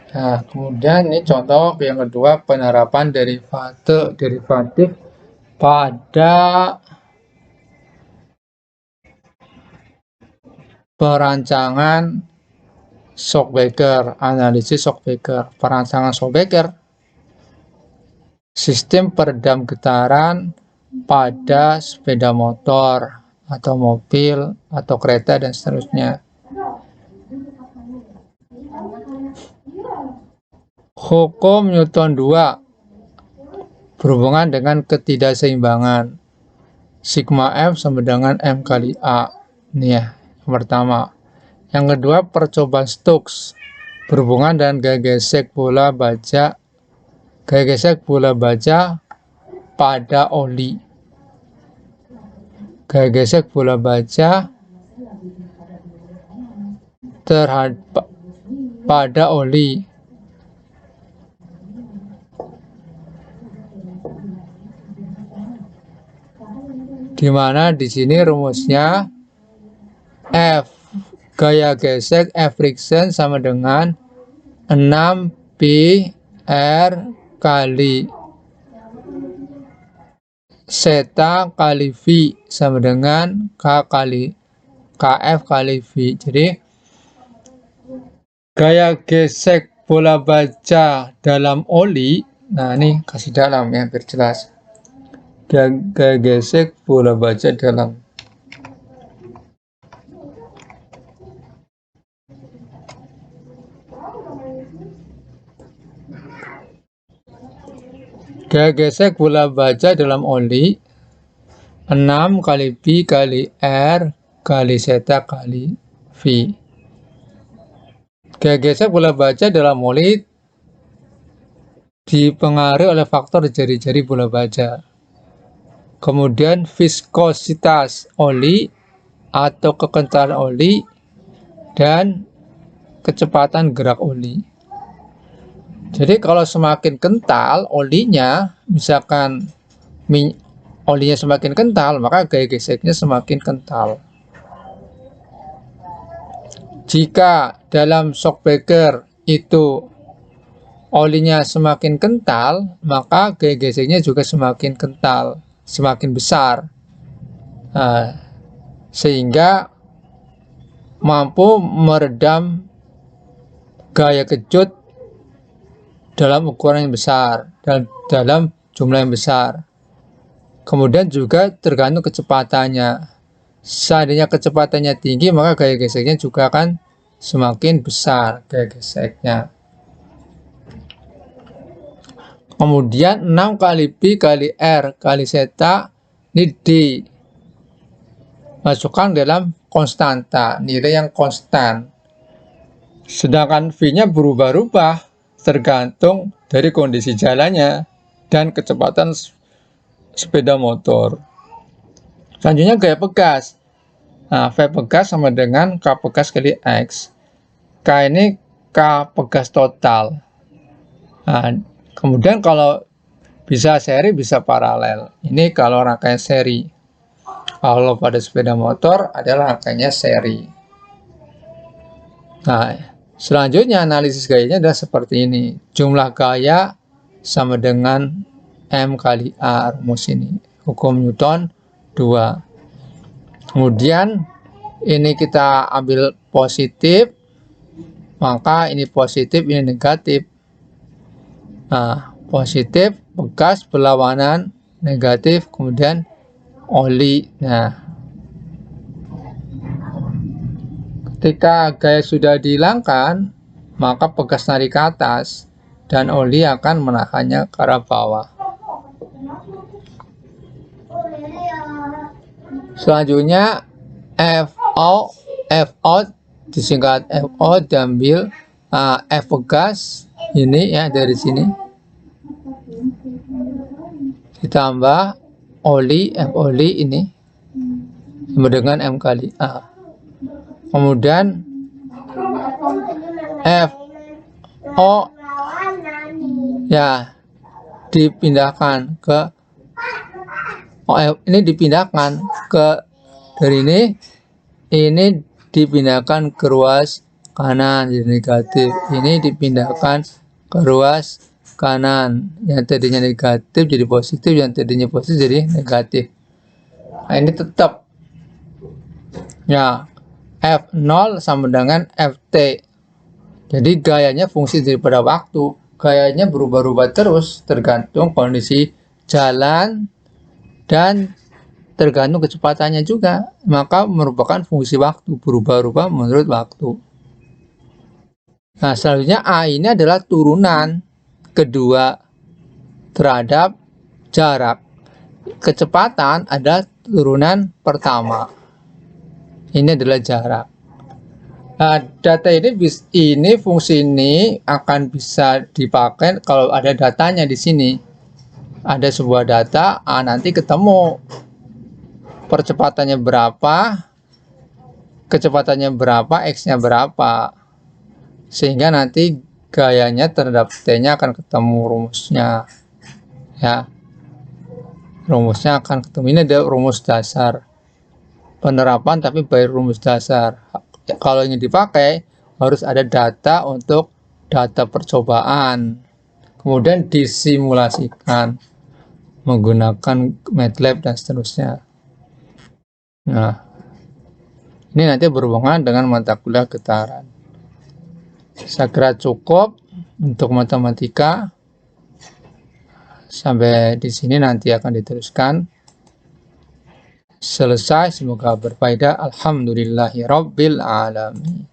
Nah, kemudian ini contoh yang kedua, penerapan derivatif pada perancangan Shock-Baker, analisis Shock-Baker. Perancangan Shock-Baker, sistem peredam getaran pada sepeda motor atau mobil atau kereta dan seterusnya. Hukum Newton 2 berhubungan dengan ketidakseimbangan. Sigma F sama dengan M kali A. Ini ya, yang pertama. Yang kedua, percobaan Stokes berhubungan dengan gaya gesek bola baja pada oli. Gaya gesek bola baja pada oli. Di mana di sini rumusnya F gaya gesek F friction sama dengan 6 pi R kali zeta kali V sama dengan KF kali V. Jadi gaya gesek bola baja dalam oli, nah ini kasih dalam ya biar jelas. Gaya gesek bola baja dalam gaya gesek bola baja dalam oli 6 kali Pi kali R kali zeta kali V. Gaya gesek bola baja dalam oli dipengaruhi oleh faktor jari-jari bola baja. Kemudian viskositas oli atau kekentalan oli dan kecepatan gerak oli. Jadi kalau semakin kental olinya, misalkan olinya semakin kental, maka gaya geseknya semakin kental. Jika dalam Shock-Baker itu olinya semakin kental, maka gaya geseknya juga semakin kental, semakin besar. Nah, sehingga mampu meredam gaya kejut dalam ukuran yang besar, dalam jumlah yang besar. Kemudian juga tergantung kecepatannya. Seandainya kecepatannya tinggi, maka gaya geseknya juga akan semakin besar gaya geseknya. Kemudian 6 kali Pi kali R kali zeta ini dimasukkan dalam konstanta, nilai yang konstan. Sedangkan V-nya berubah-ubah tergantung dari kondisi jalannya dan kecepatan sepeda motor. Selanjutnya gaya pegas. Nah, V pegas sama dengan K pegas kali X. K ini K pegas total. Nah, kemudian kalau bisa seri, bisa paralel. Ini kalau rangkaian seri. Kalau pada sepeda motor adalah rangkaiannya seri. Nah, selanjutnya analisis gayanya adalah seperti ini. Jumlah gaya sama dengan M kali A, rumus ini. Hukum Newton 2. Kemudian ini kita ambil positif, maka ini positif, ini negatif. Nah, positif, pegas, berlawanan, negatif, kemudian oli. Nah, ketika gaya sudah dihilangkan, maka pegas narik ke atas dan oli akan menahannya ke arah bawah. Selanjutnya FO disingkat FO diambil F pegas ini ya dari sini ditambah oli F oli ini sama dengan M kali A. Kemudian FO ya dipindahkan ke ini dipindahkan ke dari ini dipindahkan ke ruas kanan jadi negatif. Ini dipindahkan ke ruas kanan. Yang tadinya negatif jadi positif, yang tadinya positif jadi negatif. Nah, ini tetap. Ya, F0 sama dengan Ft. Jadi gayanya fungsi daripada waktu. Gayanya berubah-ubah terus tergantung kondisi jalan dan tergantung kecepatannya juga. Maka merupakan fungsi waktu, berubah-ubah menurut waktu. Nah, selanjutnya A ini adalah turunan kedua terhadap jarak. Kecepatan adalah turunan pertama. Ini adalah jarak. Nah, data ini fungsi ini akan bisa dipakai kalau ada datanya di sini. Ada sebuah data, nanti ketemu percepatannya berapa, kecepatannya berapa, X-nya berapa. Sehingga nanti gayanya terhadap T-nya akan ketemu rumusnya. Ya. Rumusnya akan ketemu. Ini ada rumus dasar. Penerapan tapi by rumus dasar. Kalau ingin dipakai harus ada data untuk data percobaan, kemudian disimulasikan menggunakan MATLAB dan seterusnya. Nah, ini nanti berhubungan dengan mata kuliah getaran. Saya kira cukup untuk matematika. Sampai di sini nanti akan diteruskan. Selesai, semoga berfaedah. Alhamdulillahirabbil alamin.